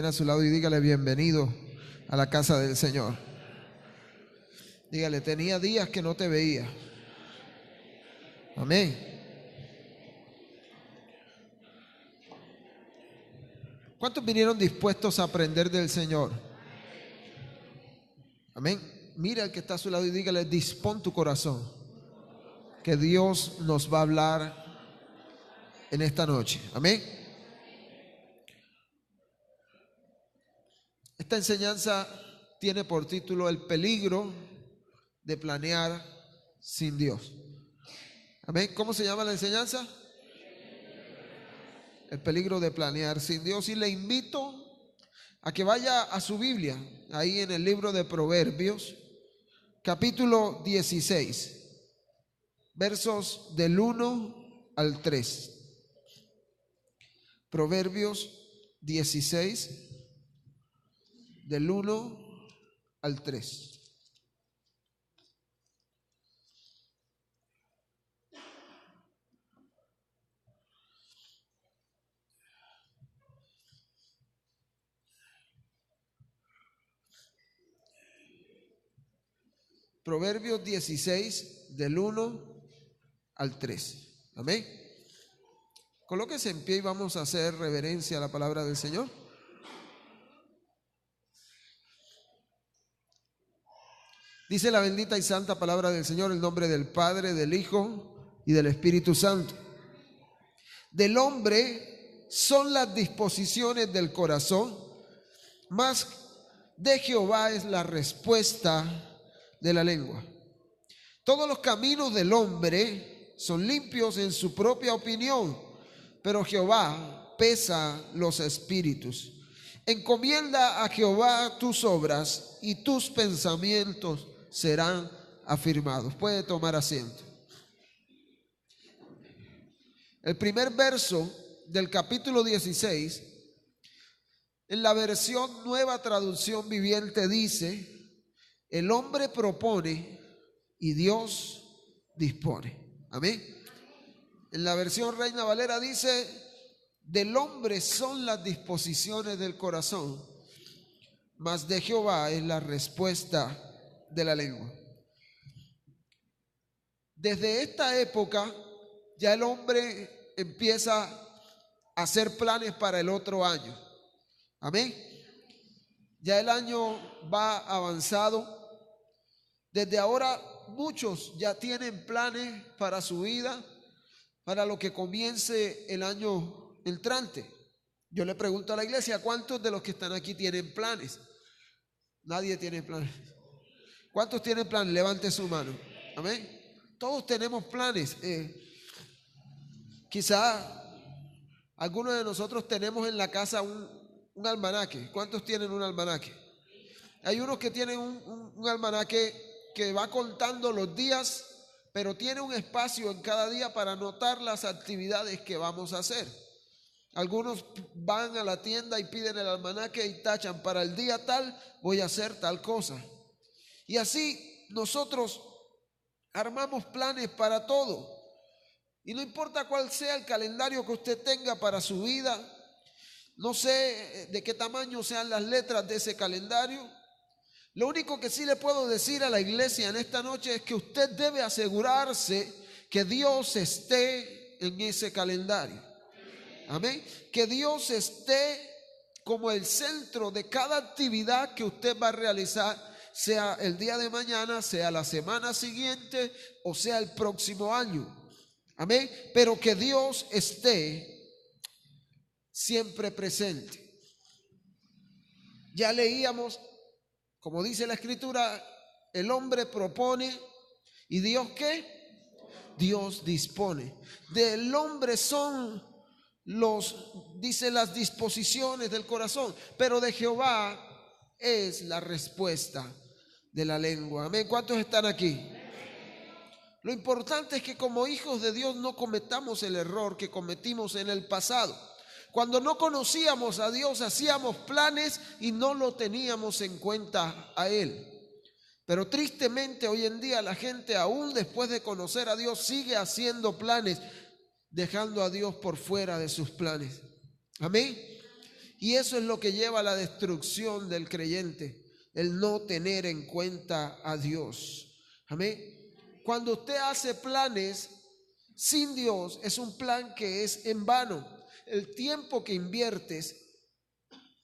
A su lado y dígale: bienvenido a la casa del Señor. Dígale: tenía días que no te veía. Amén. ¿Cuántos vinieron dispuestos a aprender del Señor? Amén. Mira al que está a su lado y dígale: dispón tu corazón, que Dios nos va a hablar en esta noche. Amén. Esta enseñanza tiene por título: el peligro de planear sin Dios. Amén. ¿Cómo se llama la enseñanza? El peligro de planear sin Dios. Y le invito a que vaya a su Biblia, ahí en el libro de Proverbios, capítulo 16, versos del 1 al 3. Proverbios 16, del 1 al 3. Proverbios 16, del 1 al 3. Amén. Colóquese en pie y vamos a hacer reverencia a la palabra del Señor. Dice la bendita y santa palabra del Señor, en nombre del Padre, del Hijo y del Espíritu Santo. Del hombre son las disposiciones del corazón, mas de Jehová es la respuesta de la lengua. Todos los caminos del hombre son limpios en su propia opinión, pero Jehová pesa los espíritus. Encomienda a Jehová tus obras y tus pensamientos serán afirmados. Puede tomar asiento. El primer verso del capítulo 16, en la versión Nueva Traducción Viviente, dice: el hombre propone y Dios dispone. Amén. En la versión Reina Valera dice: del hombre son las disposiciones del corazón, mas de Jehová es la respuesta de la lengua. Desde esta época ya el hombre empieza a hacer planes para el otro año. Amén. Ya el año va avanzado. Desde ahora muchos ya tienen planes para su vida, para lo que comience el año entrante. Yo le pregunto a la iglesia: ¿cuántos de los que están aquí tienen planes? Nadie tiene planes. ¿Cuántos tienen planes? Levante su mano. Amén. Todos tenemos planes. Quizá algunos de nosotros tenemos en la casa un almanaque. ¿Cuántos tienen un almanaque? Hay unos que tienen un almanaque que va contando los días, pero tiene un espacio en cada día para anotar las actividades que vamos a hacer. Algunos van a la tienda y piden el almanaque y tachan: para el día tal voy a hacer tal cosa. Y así nosotros armamos planes para todo. Y no importa cuál sea el calendario que usted tenga para su vida, no sé de qué tamaño sean las letras de ese calendario. Lo único que sí le puedo decir a la iglesia en esta noche es que usted debe asegurarse que Dios esté en ese calendario. Amén. Que Dios esté como el centro de cada actividad que usted va a realizar, sea el día de mañana, sea la semana siguiente o sea el próximo año. Amén. Pero que Dios esté siempre presente. Ya leíamos, como dice la Escritura, el hombre propone y Dios ¿qué? Dios dispone. Del hombre son dice las disposiciones del corazón, pero de Jehová es la respuesta de la lengua. Amén. ¿Cuántos están aquí? Lo importante es que como hijos de Dios no cometamos el error que cometimos en el pasado. Cuando no conocíamos a Dios, hacíamos planes y no lo teníamos en cuenta a Él. Pero tristemente hoy en día la gente, aún después de conocer a Dios, sigue haciendo planes, dejando a Dios por fuera de sus planes. Amén. Y eso es lo que lleva a la destrucción del creyente, el no tener en cuenta a Dios. Amén. Cuando usted hace planes sin Dios, es un plan que es en vano. El tiempo que inviertes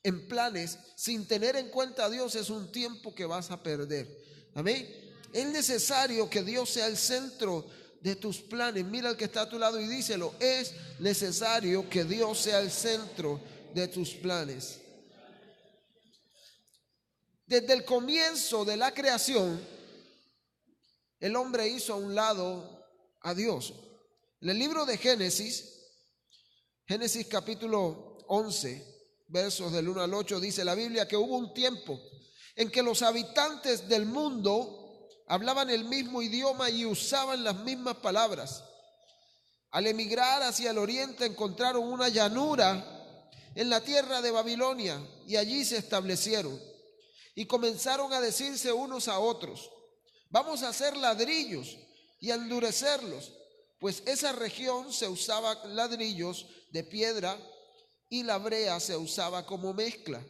en planes sin tener en cuenta a Dios es un tiempo que vas a perder. Amén. Es necesario que Dios sea el centro de tus planes. Mira al que está a tu lado y díselo: es necesario que Dios sea el centro de tus planes. Desde el comienzo de la creación, el hombre hizo a un lado a Dios. En el libro de Génesis capítulo 11, versos del 1 al 8, dice la Biblia que hubo un tiempo en que los habitantes del mundo hablaban el mismo idioma y usaban las mismas palabras. Al emigrar hacia el oriente encontraron una llanura en la tierra de Babilonia y allí se establecieron y comenzaron a decirse unos a otros: vamos a hacer ladrillos y a endurecerlos, pues esa región se usaba ladrillos de piedra y la brea se usaba como mezcla.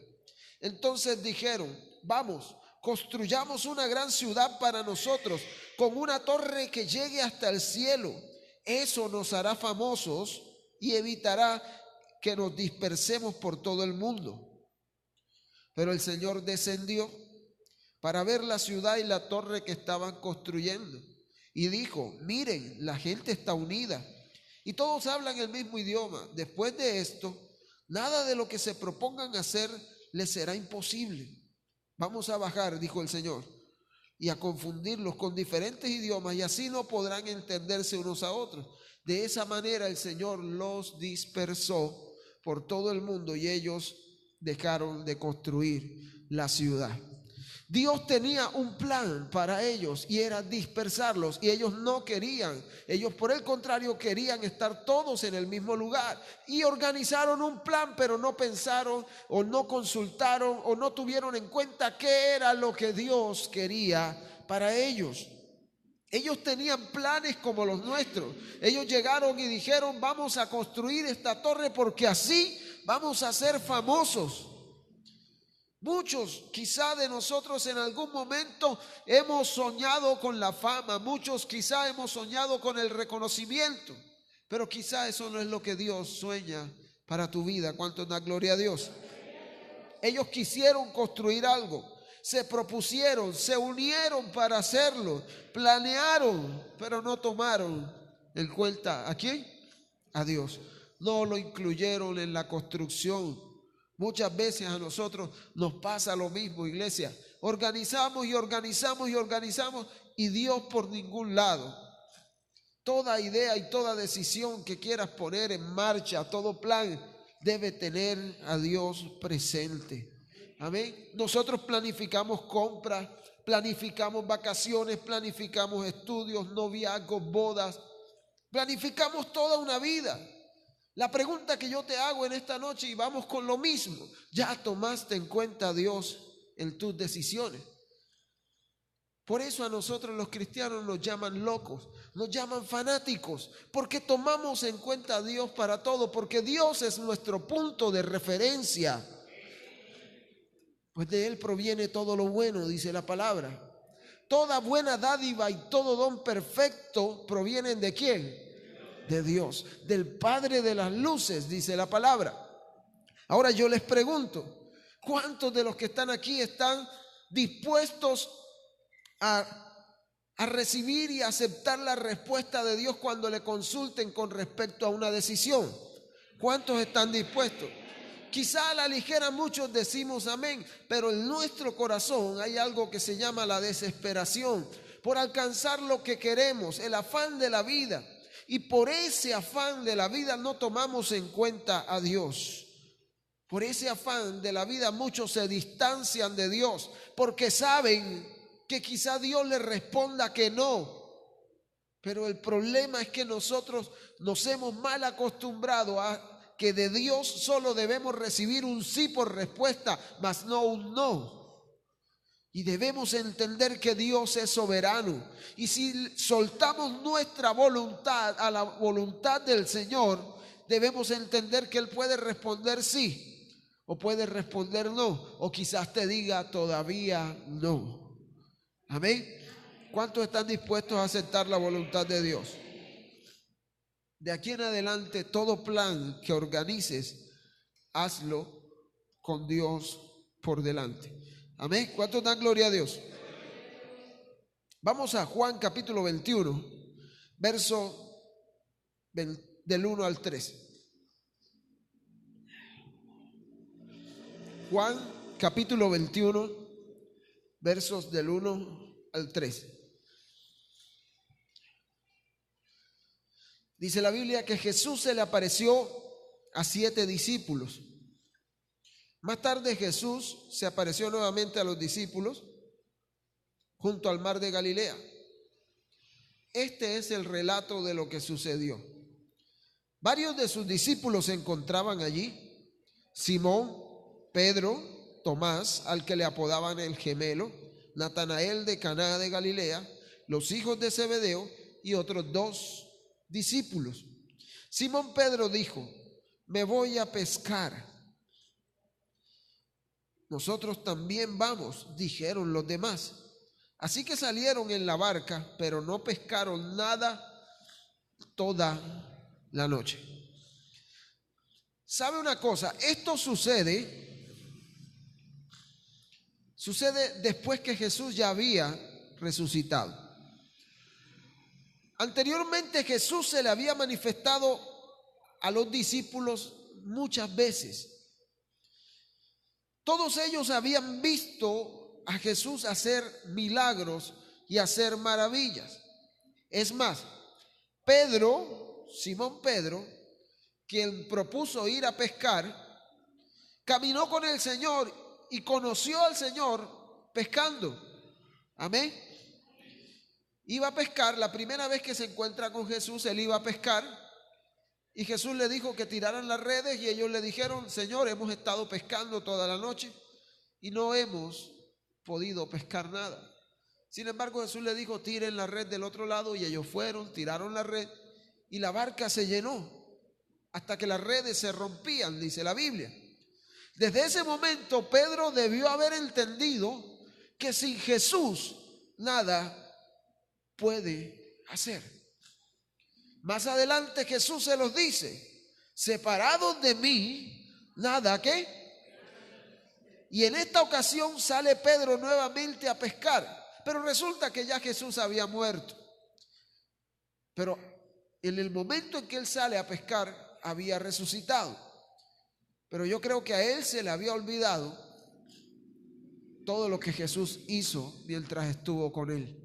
Entonces dijeron: vamos, construyamos una gran ciudad para nosotros, con una torre que llegue hasta el cielo. Eso nos hará famosos y evitará que nos dispersemos por todo el mundo. Pero el Señor descendió para ver la ciudad y la torre que estaban construyendo y dijo: miren, la gente está unida y todos hablan el mismo idioma. Después de esto, nada de lo que se propongan hacer les será imposible. Vamos a bajar, dijo el Señor, y a confundirlos con diferentes idiomas, y así no podrán entenderse unos a otros. De esa manera el Señor los dispersó por todo el mundo y ellos dejaron de construir la ciudad. Dios tenía un plan para ellos y era dispersarlos, y ellos no querían. Ellos, por el contrario, querían estar todos en el mismo lugar y organizaron un plan, pero no pensaron o no consultaron o no tuvieron en cuenta qué era lo que Dios quería para ellos. Ellos tenían planes como los nuestros. Ellos llegaron y dijeron: vamos a construir esta torre porque así vamos a ser famosos. Muchos quizá de nosotros en algún momento hemos soñado con la fama, muchos quizá hemos soñado con el reconocimiento, pero quizá eso no es lo que Dios sueña para tu vida. ¿Cuántos da gloria a Dios? Ellos quisieron construir algo, se propusieron, se unieron para hacerlo, planearon, pero no tomaron en cuenta ¿a quién? A Dios. No lo incluyeron en la construcción. Muchas veces a nosotros nos pasa lo mismo, iglesia. Organizamos y organizamos y organizamos y Dios por ningún lado. Toda idea y toda decisión que quieras poner en marcha, todo plan, debe tener a Dios presente. Amén. Nosotros planificamos compras, planificamos vacaciones, planificamos estudios, noviazgos, bodas. Planificamos toda una vida. La pregunta que yo te hago en esta noche, y vamos con lo mismo: ¿ya tomaste en cuenta a Dios en tus decisiones? Por eso a nosotros los cristianos nos llaman locos, nos llaman fanáticos, porque tomamos en cuenta a Dios para todo, porque Dios es nuestro punto de referencia. Pues de Él proviene todo lo bueno, dice la palabra. Toda buena dádiva y todo don perfecto provienen ¿de quién? De Dios, del Padre de las luces, dice la palabra. Ahora yo les pregunto: ¿cuántos de los que están aquí están dispuestos a recibir y aceptar la respuesta de Dios cuando le consulten con respecto a una decisión? ¿Cuántos están dispuestos? Quizá a la ligera muchos decimos amén, pero en nuestro corazón hay algo que se llama la desesperación por alcanzar lo que queremos, el afán de la vida. Y por ese afán de la vida no tomamos en cuenta a Dios. Por ese afán de la vida muchos se distancian de Dios porque saben que quizá Dios les responda que no. Pero el problema es que nosotros nos hemos mal acostumbrado a que de Dios solo debemos recibir un sí por respuesta, mas no un no. Y debemos entender que Dios es soberano. Y si soltamos nuestra voluntad a la voluntad del Señor, debemos entender que Él puede responder sí O puedes responder no, o quizás te diga todavía no. Amén. ¿Cuántos están dispuestos a aceptar la voluntad de Dios? De aquí en adelante, todo plan que organices, hazlo con Dios por delante. Amén. ¿Cuántos dan gloria a Dios? Vamos a Juan capítulo 21, verso del 1 al 3. Juan capítulo 21, versos del 1 al 3. Dice la Biblia que Jesús se le apareció a 7 discípulos. Más tarde Jesús se apareció nuevamente a los discípulos junto al mar de Galilea. Este es el relato de lo que sucedió. Varios de sus discípulos se encontraban allí: Simón, Pedro, Tomás, al que le apodaban el gemelo, Natanael de Caná de Galilea, los hijos de Zebedeo y otros 2 discípulos. Simón Pedro dijo: me voy a pescar. Nosotros también vamos, dijeron los demás. Así que salieron en la barca, pero no pescaron nada toda la noche. ¿Sabe una cosa? Esto sucede después que Jesús ya había resucitado. Anteriormente Jesús se le había manifestado a los discípulos muchas veces. Todos ellos habían visto a Jesús hacer milagros y hacer maravillas. Es más, Simón Pedro, quien propuso ir a pescar, caminó con el Señor y conoció al Señor pescando. Amén. Iba a pescar, la primera vez que se encuentra con Jesús, él iba a pescar. Y Jesús le dijo que tiraran las redes y ellos le dijeron: Señor, hemos estado pescando toda la noche y no hemos podido pescar nada. Sin embargo, Jesús le dijo: tiren la red del otro lado, y ellos fueron, tiraron la red y la barca se llenó hasta que las redes se rompían, dice la Biblia. Desde ese momento Pedro debió haber entendido que sin Jesús nada puede hacer. Más adelante Jesús se los dice: separados de mí, nada ¿qué? Y en esta ocasión sale Pedro nuevamente a pescar, pero resulta que ya Jesús había muerto. Pero en el momento en que él sale a pescar, había resucitado. Pero yo creo que a él se le había olvidado todo lo que Jesús hizo mientras estuvo con él.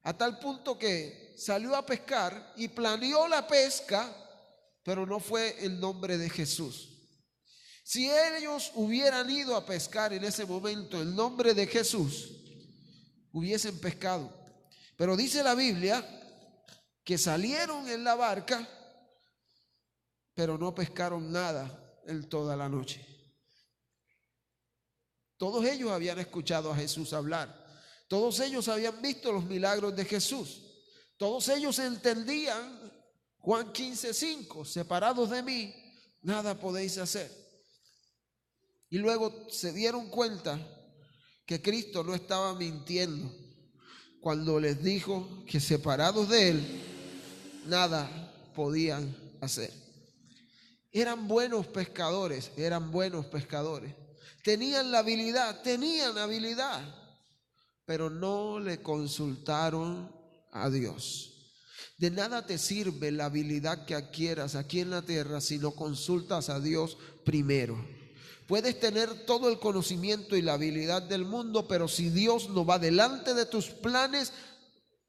A tal punto que salió a pescar y planeó la pesca, pero no fue el nombre de Jesús. Si ellos hubieran ido a pescar en ese momento el nombre de Jesús, hubiesen pescado. Pero dice la Biblia que salieron en la barca, pero no pescaron nada en toda la noche. Todos ellos habían escuchado a Jesús hablar. Todos ellos habían visto los milagros de Jesús. Todos ellos entendían Juan 15:5: separados de mí, nada podéis hacer. Y luego se dieron cuenta que Cristo no estaba mintiendo cuando les dijo que separados de Él, nada podían hacer. Eran buenos pescadores, tenían habilidad, pero no le consultaron a Dios. De nada te sirve la habilidad que adquieras aquí en la tierra si no consultas a Dios primero. Puedes tener todo el conocimiento y la habilidad del mundo, pero si Dios no va delante de tus planes,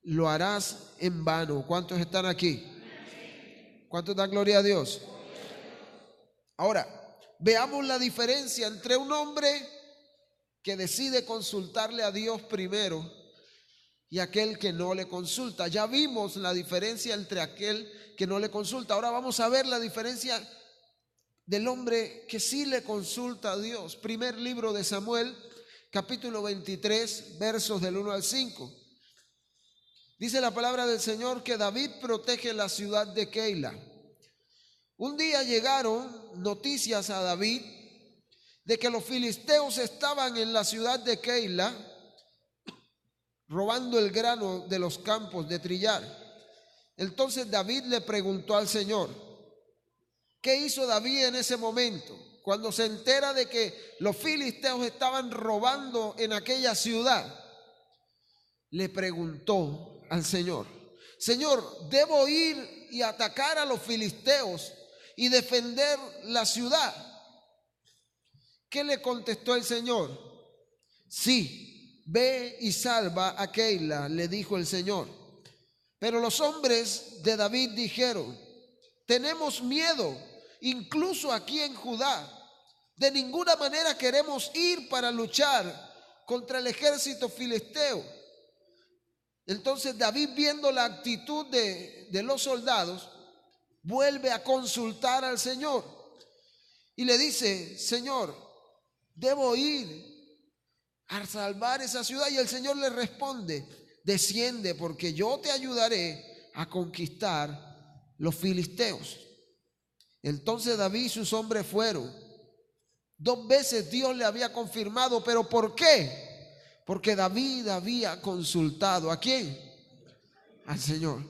lo harás en vano. ¿Cuántos están aquí? ¿Cuántos dan gloria a Dios? Ahora, veamos la diferencia entre un hombre que decide consultarle a Dios primero y aquel que no le consulta. Ya vimos la diferencia entre aquel que no le consulta. Ahora vamos a ver la diferencia del hombre que sí le consulta a Dios. Primer libro de Samuel, capítulo 23, versos del 1 al 5. Dice la palabra del Señor que David protege la ciudad de Keila. Un día llegaron noticias a David de que los filisteos estaban en la ciudad de Keila robando el grano de los campos de trillar. Entonces David le preguntó al Señor. ¿Qué hizo David en ese momento? Cuando se entera de que los filisteos estaban robando en aquella ciudad, le preguntó al Señor: Señor, ¿debo ir y atacar a los filisteos y defender la ciudad? ¿Qué le contestó el Señor? Sí, ve y salva a Keila, le dijo el Señor. Pero los hombres de David dijeron: tenemos miedo, incluso aquí en Judá. De ninguna manera queremos ir para luchar contra el ejército filisteo. Entonces David, viendo la actitud de los soldados, vuelve a consultar al Señor y le dice: Señor, ¿debo ir a salvar esa ciudad? Y el Señor le responde: desciende, porque yo te ayudaré a conquistar los filisteos. Entonces David y sus hombres fueron. 2 veces Dios le había confirmado, pero ¿por qué? Porque David había consultado ¿a quién? Al Señor.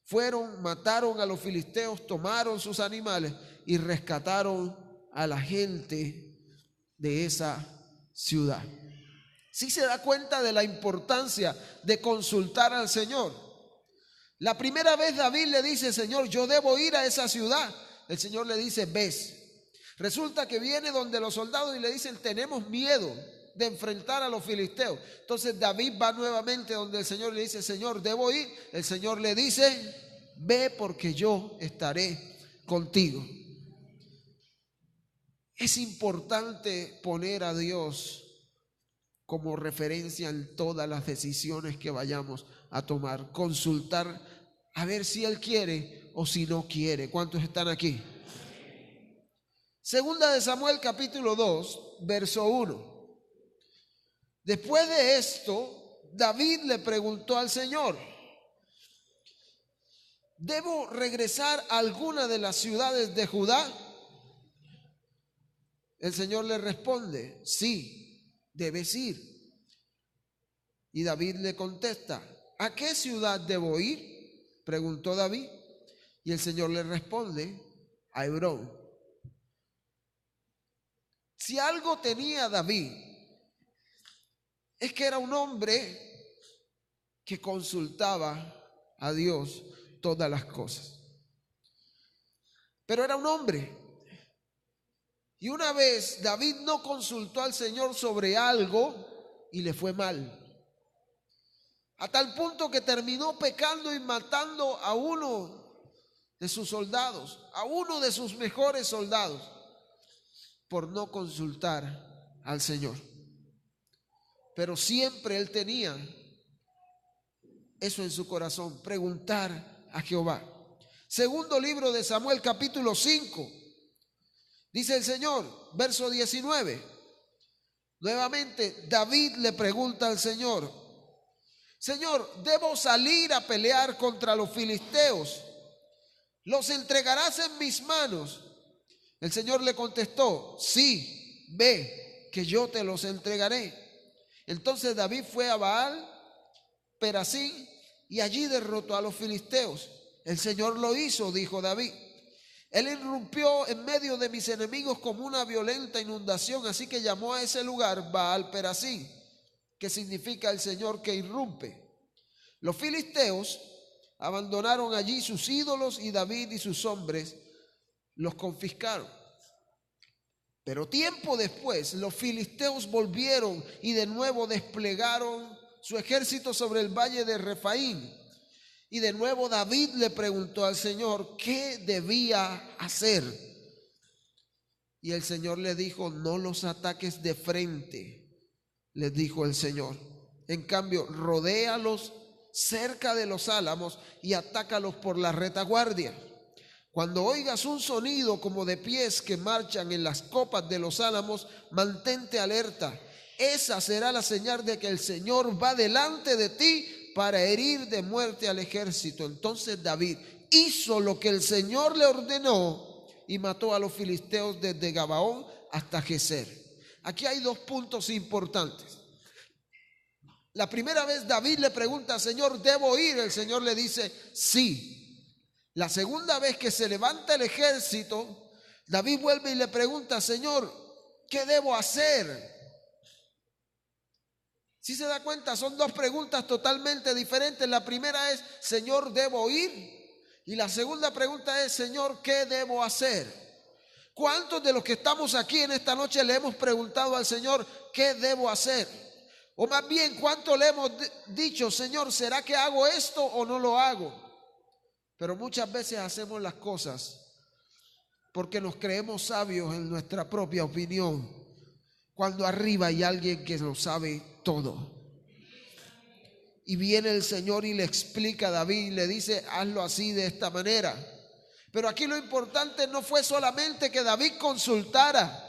Fueron, mataron a los filisteos, tomaron sus animales y rescataron a la gente de esa ciudad. ¿Sí se da cuenta de la importancia de consultar al Señor? La primera vez David le dice: Señor, yo debo ir a esa ciudad. El Señor le dice: ves. Resulta que viene donde los soldados y le dicen: tenemos miedo de enfrentar a los filisteos. Entonces David va nuevamente donde el Señor, le dice: Señor, debo ir. El Señor le dice: ve, porque yo estaré contigo. Es importante poner a Dios como referencia en todas las decisiones que vayamos a tomar. Consultar a ver si Él quiere o si no quiere. ¿Cuántos están aquí? Segunda de Samuel capítulo 2, verso 1. Después de esto, David le preguntó al Señor: ¿debo regresar a alguna de las ciudades de Judá? El Señor le responde: sí, debes ir. Y David le contesta: ¿a qué ciudad debo ir?, preguntó David. Y el Señor le responde: a Hebrón. Si algo tenía David, es que era un hombre que consultaba a Dios todas las cosas. Pero era un hombre. Y una vez David no consultó al Señor sobre algo y le fue mal. A tal punto que terminó pecando y matando a uno de sus soldados, a uno de sus mejores soldados, por no consultar al Señor. Pero siempre él tenía eso en su corazón: preguntar a Jehová. Segundo libro de Samuel capítulo 5. Dice el Señor, verso 19. Nuevamente David le pregunta al Señor: Señor, ¿debo salir a pelear contra los filisteos? ¿Los entregarás en mis manos? El Señor le contestó: sí, ve, que yo te los entregaré. Entonces David fue a Baal Perasín y allí derrotó a los filisteos. El Señor lo hizo, dijo David. Él irrumpió en medio de mis enemigos como una violenta inundación, así que llamó a ese lugar Baal Perasín, que significa el Señor que irrumpe. Los filisteos abandonaron allí sus ídolos y David y sus hombres los confiscaron. Pero tiempo después los filisteos volvieron y de nuevo desplegaron su ejército sobre el valle de Refaín. Y de nuevo David le preguntó al Señor qué debía hacer. Y el Señor le dijo: no los ataques de frente, les dijo el Señor. En cambio, rodéalos cerca de los álamos y atácalos por la retaguardia. Cuando oigas un sonido como de pies que marchan en las copas de los álamos, mantente alerta. Esa será la señal de que el Señor va delante de ti para herir de muerte al ejército. Entonces David hizo lo que el Señor le ordenó y mató a los filisteos desde Gabaón hasta Geser. Aquí hay dos puntos importantes. La primera vez David le pregunta, Señor, ¿debo ir? El Señor le dice, sí. La segunda vez que se levanta el ejército, David vuelve y le pregunta, Señor, ¿qué debo hacer? Si se da cuenta, son dos preguntas totalmente diferentes. La primera es, Señor, ¿debo ir? Y la segunda pregunta es, Señor, ¿qué debo hacer? ¿Cuántos de los que estamos aquí en esta noche le hemos preguntado al Señor, ¿qué debo hacer? O más bien, ¿cuánto le hemos dicho, Señor, ¿será que hago esto o no lo hago? Pero muchas veces hacemos las cosas porque nos creemos sabios en nuestra propia opinión, cuando arriba hay alguien que lo sabe todo. Y viene el Señor y le explica a David y le dice, hazlo así, de esta manera. Pero aquí lo importante no fue solamente que David consultara,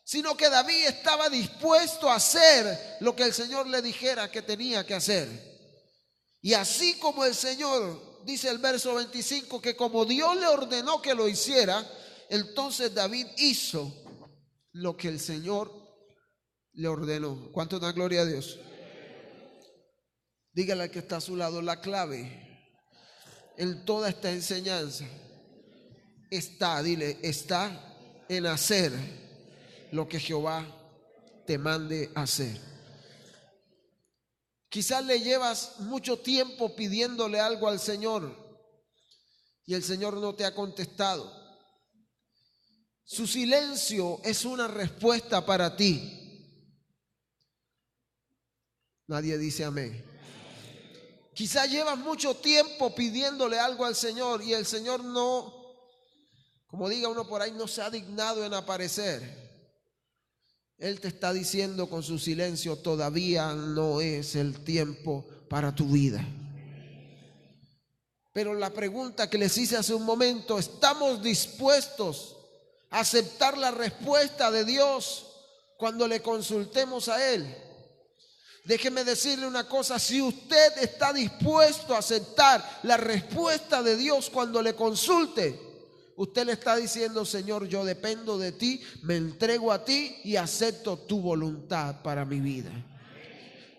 sino que David estaba dispuesto a hacer lo que el Señor le dijera que tenía que hacer. Y así como el Señor, dice el verso 25, que como Dios le ordenó que lo hiciera, entonces David hizo lo que el Señor le ordenó. ¿Cuánto da gloria a Dios? Dígale al que está a su lado, la clave en toda esta enseñanza está, dile, está en hacer lo que Jehová te mande hacer. Quizás le llevas mucho tiempo pidiéndole algo al Señor y el Señor no te ha contestado. Su silencio es una respuesta para ti. Nadie dice amén. Quizás llevas mucho tiempo pidiéndole algo al Señor y el Señor no, como diga uno por ahí, no se ha dignado en aparecer. Él te está diciendo con su silencio, todavía no es el tiempo para tu vida. Pero la pregunta que les hice hace un momento, ¿estamos dispuestos a aceptar la respuesta de Dios cuando le consultemos a Él? Déjeme decirle una cosa, si usted está dispuesto a aceptar la respuesta de Dios cuando le consulte, usted le está diciendo, Señor, yo dependo de ti, me entrego a ti y acepto tu voluntad para mi vida.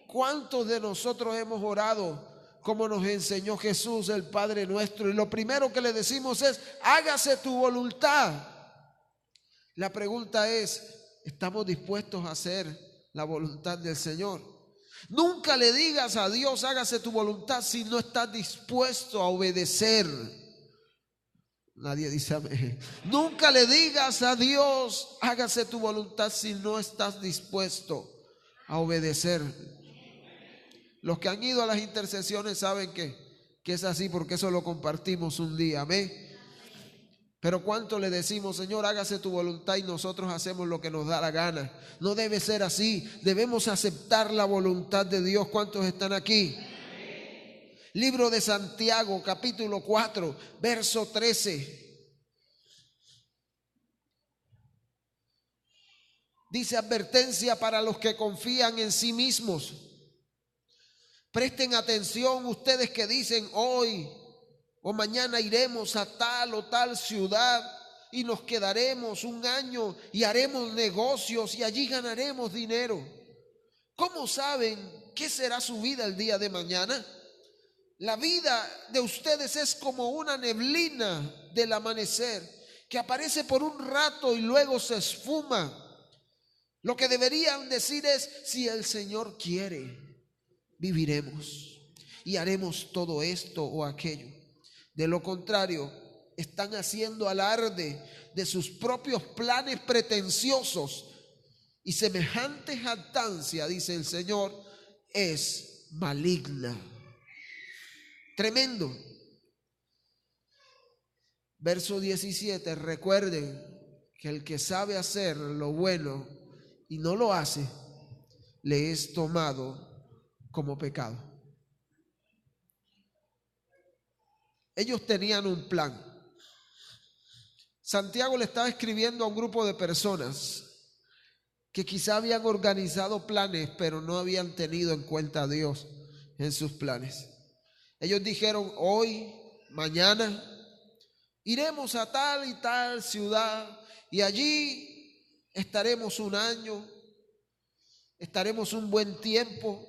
¿Cuántos de nosotros hemos orado como nos enseñó Jesús, el Padre nuestro? Y lo primero que le decimos es, hágase tu voluntad. La pregunta es, ¿estamos dispuestos a hacer la voluntad del Señor? Nunca le digas a Dios, hágase tu voluntad, si no estás dispuesto a obedecer. Nadie dice amén. Nunca le digas a Dios, hágase tu voluntad, si no estás dispuesto a obedecer. Los que han ido a las intercesiones saben que es así, porque eso lo compartimos un día, amén. Pero ¿cuánto le decimos, Señor, hágase tu voluntad y nosotros hacemos lo que nos da la gana? No debe ser así. Debemos aceptar la voluntad de Dios. ¿Cuántos están aquí? Libro de Santiago, capítulo 4, verso 13. Dice, advertencia para los que confían en sí mismos. Presten atención ustedes que dicen, hoy o mañana iremos a tal o tal ciudad y nos quedaremos un año y haremos negocios y allí ganaremos dinero. ¿Cómo saben qué será su vida el día de mañana? La vida de ustedes es como una neblina del amanecer que aparece por un rato y luego se esfuma. Lo que deberían decir es, si el Señor quiere, viviremos y haremos todo esto o aquello. De lo contrario, están haciendo alarde de sus propios planes pretenciosos y semejante jactancia, dice el Señor, es maligna. Tremendo. Verso 17, recuerden que el que sabe hacer lo bueno y no lo hace, le es tomado como pecado. Ellos tenían un plan. Santiago le estaba escribiendo a un grupo de personas que quizá habían organizado planes, pero no habían tenido en cuenta a Dios en sus planes. Ellos dijeron, hoy, mañana, iremos a tal y tal ciudad y allí estaremos un año estaremos un buen tiempo,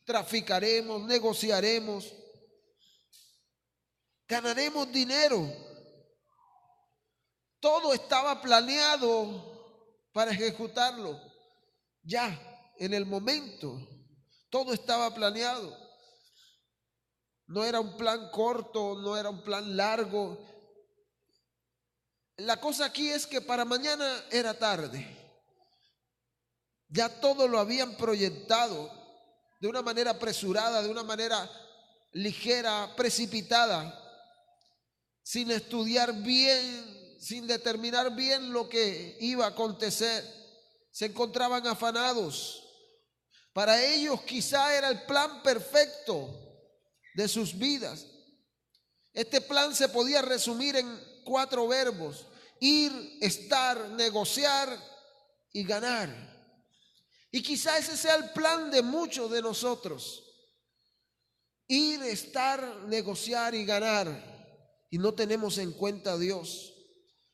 traficaremos, negociaremos, ganaremos dinero. Todo estaba planeado para ejecutarlo. Ya, en el momento, todo estaba planeado. No era un plan corto, no era un plan largo. La cosa aquí es que para mañana era tarde. Ya todo lo habían proyectado de una manera apresurada, de una manera ligera, precipitada, sin estudiar bien, sin determinar bien lo que iba a acontecer. Se encontraban afanados. Para ellos quizá era el plan perfecto de sus vidas. Este plan se podía resumir en 4 verbos: ir, estar, negociar y ganar. Y quizá ese sea el plan de muchos de nosotros: ir, estar, negociar y ganar. Y no tenemos en cuenta a Dios.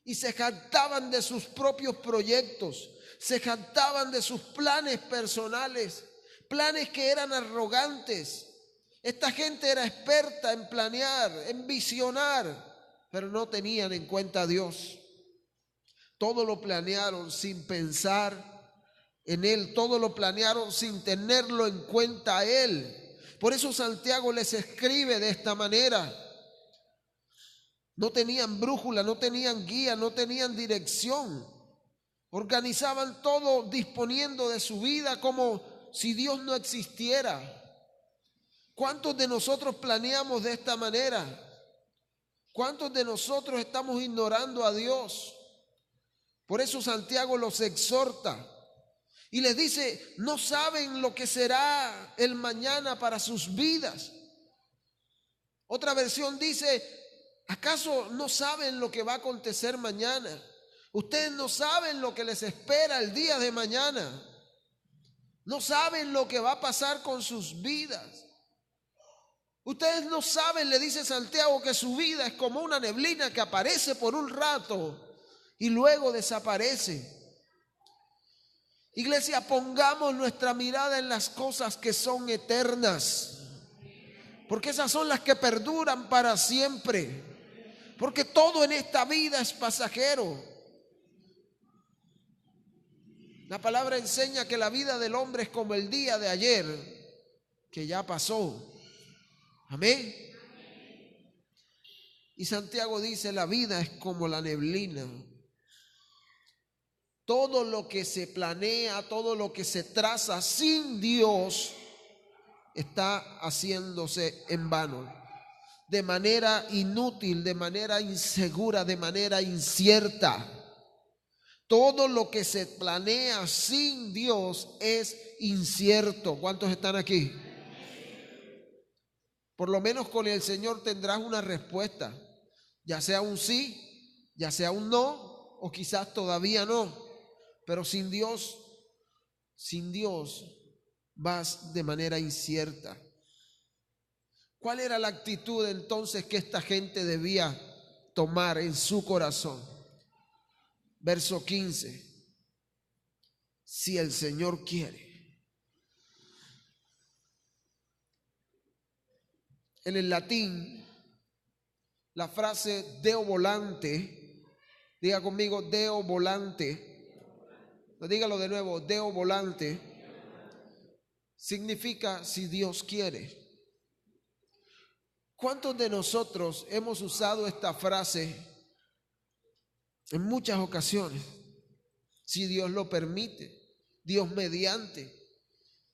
Y se jactaban de sus propios proyectos, se jactaban de sus planes personales, planes que eran arrogantes. Esta gente era experta en planear, en visionar, pero no tenían en cuenta a Dios. Todo lo planearon sin pensar en Él, todo lo planearon sin tenerlo en cuenta a Él. Por eso Santiago les escribe de esta manera. No tenían brújula, no tenían guía, no tenían dirección. Organizaban todo disponiendo de su vida como si Dios no existiera. ¿Cuántos de nosotros planeamos de esta manera? ¿Cuántos de nosotros estamos ignorando a Dios? Por eso Santiago los exhorta y les dice: no saben lo que será el mañana para sus vidas. Otra versión dice: ¿acaso no saben lo que va a acontecer mañana? Ustedes no saben lo que les espera el día de mañana. No saben lo que va a pasar con sus vidas. Ustedes no saben, le dice Santiago, que su vida es como una neblina que aparece por un rato y luego desaparece. Iglesia, pongamos nuestra mirada en las cosas que son eternas, porque esas son las que perduran para siempre. Porque todo en esta vida es pasajero. La palabra enseña que la vida del hombre es como el día de ayer, que ya pasó. Amén. Y Santiago dice: la vida es como la neblina. Todo lo que se planea, todo lo que se traza sin Dios está haciéndose en vano, de manera inútil, de manera insegura, de manera incierta. Todo lo que se planea sin Dios es incierto. ¿Cuántos están aquí? Por lo menos con el Señor tendrás una respuesta, ya sea un sí, ya sea un no, o quizás todavía no. Pero sin Dios vas de manera incierta. ¿Cuál era la actitud entonces que esta gente debía tomar en su corazón? Verso 15. Si el Señor quiere. En el latín, la frase Deo volante, diga conmigo Deo volante, dígalo de nuevo, Deo volante, significa si Dios quiere. ¿Cuántos de nosotros hemos usado esta frase en muchas ocasiones? Si Dios lo permite, Dios mediante,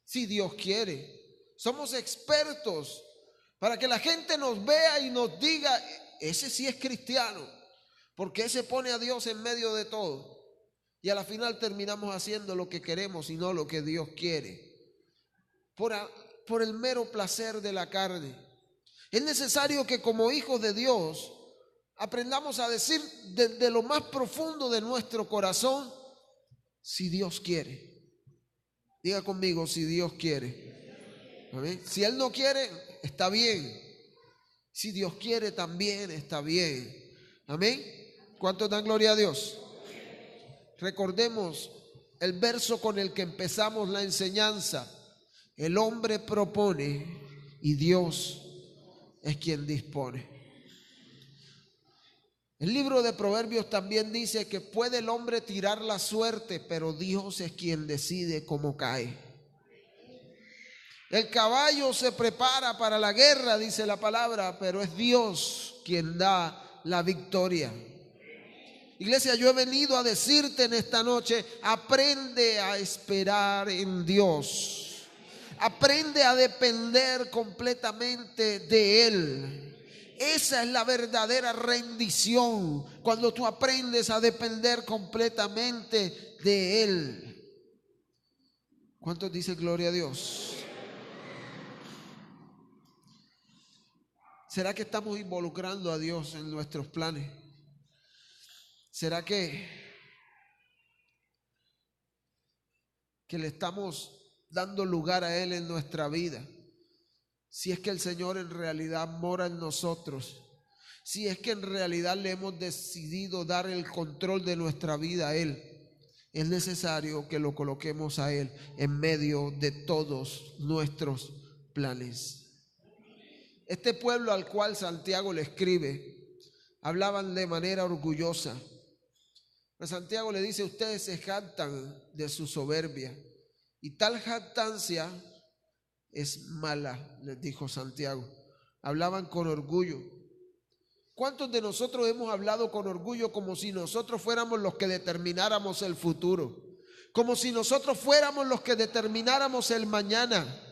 si Dios quiere. Somos expertos para que la gente nos vea y nos diga: ese sí es cristiano, porque ese pone a Dios en medio de todo. Y a la final terminamos haciendo lo que queremos y no lo que Dios quiere, por el mero placer de la carne. Es necesario que como hijos de Dios aprendamos a decir desde lo más profundo de nuestro corazón: si Dios quiere. Diga conmigo: si Dios quiere. ¿Amén? Si Él no quiere, está bien. Si Dios quiere, también está bien. Amén. ¿Cuántos dan gloria a Dios? Recordemos el verso con el que empezamos la enseñanza. El hombre propone y Dios es quien dispone. El libro de Proverbios también dice que puede el hombre tirar la suerte, pero Dios es quien decide cómo cae. El caballo se prepara para la guerra, dice la palabra, pero es Dios quien da la victoria. Iglesia, yo he venido a decirte en esta noche, aprende a esperar en Dios. Aprende a depender completamente de Él. Esa es la verdadera rendición, cuando tú aprendes a depender completamente de Él. ¿Cuántos dicen gloria a Dios? ¿Será que estamos involucrando a Dios en nuestros planes? ¿Será que le estamos dando lugar a Él en nuestra vida? Si es que el Señor en realidad mora en nosotros, si es que en realidad le hemos decidido dar el control de nuestra vida a Él, es necesario que lo coloquemos a Él en medio de todos nuestros planes. Este pueblo al cual Santiago le escribe, hablaban de manera orgullosa. A Santiago le dice: ustedes se jactan de su soberbia, y tal jactancia es mala, les dijo Santiago. Hablaban con orgullo. ¿Cuántos de nosotros hemos hablado con orgullo como si nosotros fuéramos los que determináramos el futuro? Como si nosotros fuéramos los que determináramos el mañana.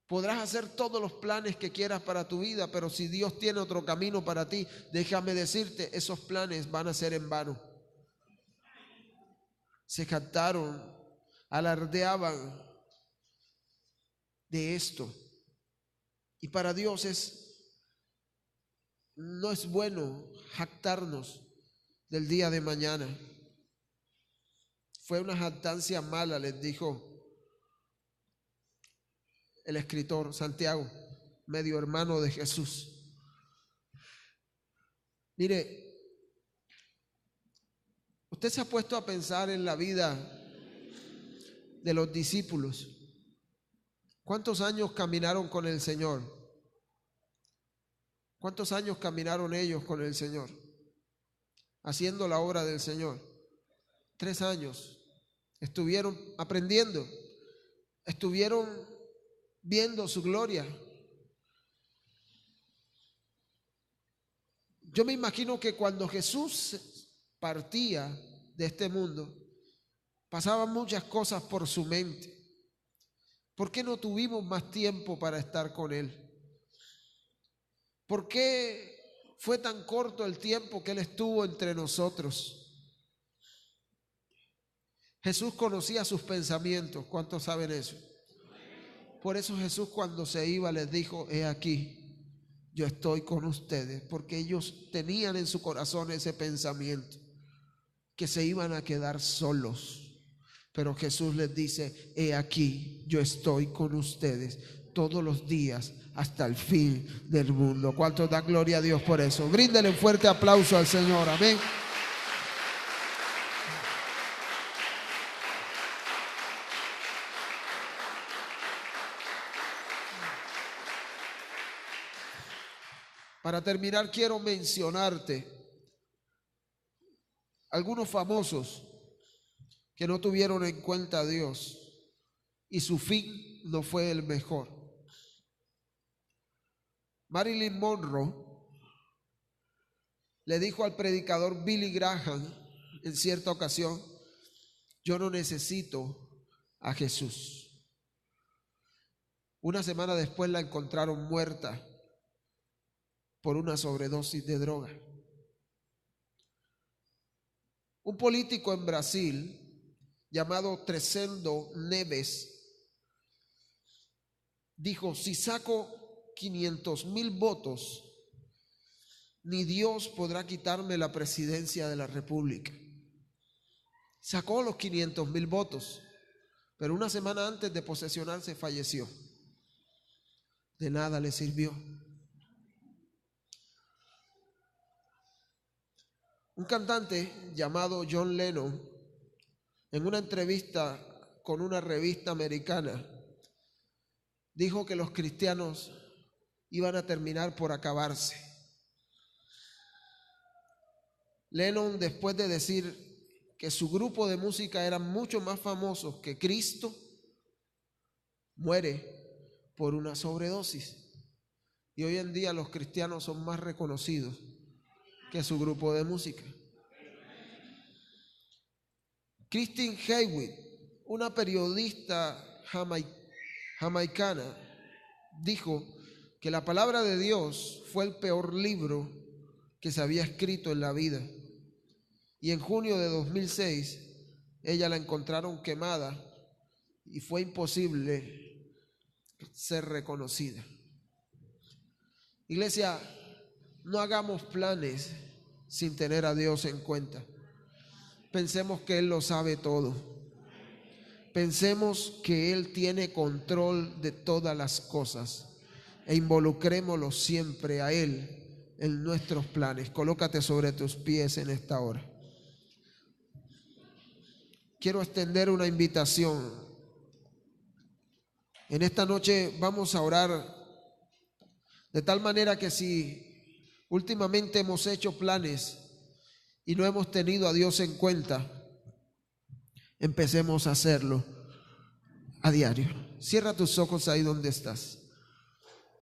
Podrás hacer todos los planes que quieras para tu vida, pero si Dios tiene otro camino para ti, déjame decirte, esos planes van a ser en vano. Se jactaron, alardeaban de esto. Y para Dios no es bueno jactarnos del día de mañana. Fue una jactancia mala, les dijo el escritor Santiago, medio hermano de Jesús. Mire, usted se ha puesto a pensar en la vida de los discípulos. ¿Cuántos años caminaron con el Señor? ¿Cuántos años caminaron ellos con el Señor? Haciendo la obra del Señor. 3 años. Estuvieron aprendiendo. Estuvieron viendo su gloria. Yo me imagino que cuando Jesús partía de este mundo, pasaban muchas cosas por su mente. ¿Por qué no tuvimos más tiempo para estar con Él? ¿Por qué fue tan corto el tiempo que Él estuvo entre nosotros? Jesús conocía sus pensamientos. ¿Cuántos saben eso? Por eso Jesús, cuando se iba, les dijo: he aquí, yo estoy con ustedes, porque ellos tenían en su corazón ese pensamiento, que se iban a quedar solos. Pero Jesús les dice: he aquí, yo estoy con ustedes todos los días hasta el fin del mundo. ¿Cuántos dan gloria a Dios por eso? Bríndele un fuerte aplauso al Señor. Amén. Para terminar, quiero mencionarte algunos famosos que no tuvieron en cuenta a Dios y su fin no fue el mejor. Marilyn Monroe le dijo al predicador Billy Graham en cierta ocasión: yo no necesito a Jesús. Una semana después la encontraron muerta por una sobredosis de droga. Un político en Brasil llamado Trecendo Neves dijo: si saco 500,000 votos, ni Dios podrá quitarme la presidencia de la República. Sacó los 500,000 votos, pero una semana antes de posesionarse falleció. De nada le sirvió. Un cantante llamado John Lennon en una entrevista con una revista americana, dijo que los cristianos iban a terminar por acabarse. Lennon, después de decir que su grupo de música eran mucho más famosos que Cristo, muere por una sobredosis. Y hoy en día los cristianos son más reconocidos que su grupo de música. Christine Haywood, una periodista jamaicana, dijo que la palabra de Dios fue el peor libro que se había escrito en la vida. Y en junio de 2006, ella la encontraron quemada y fue imposible ser reconocida. Iglesia, no hagamos planes sin tener a Dios en cuenta. Pensemos que Él lo sabe todo. Pensemos que Él tiene control de todas las cosas e involucrémoslo siempre a Él en nuestros planes. Colócate sobre tus pies en esta hora. Quiero extender una invitación. En esta noche vamos a orar de tal manera que si últimamente hemos hecho planes y no hemos tenido a Dios en cuenta, empecemos a hacerlo a diario. Cierra tus ojos ahí donde estás.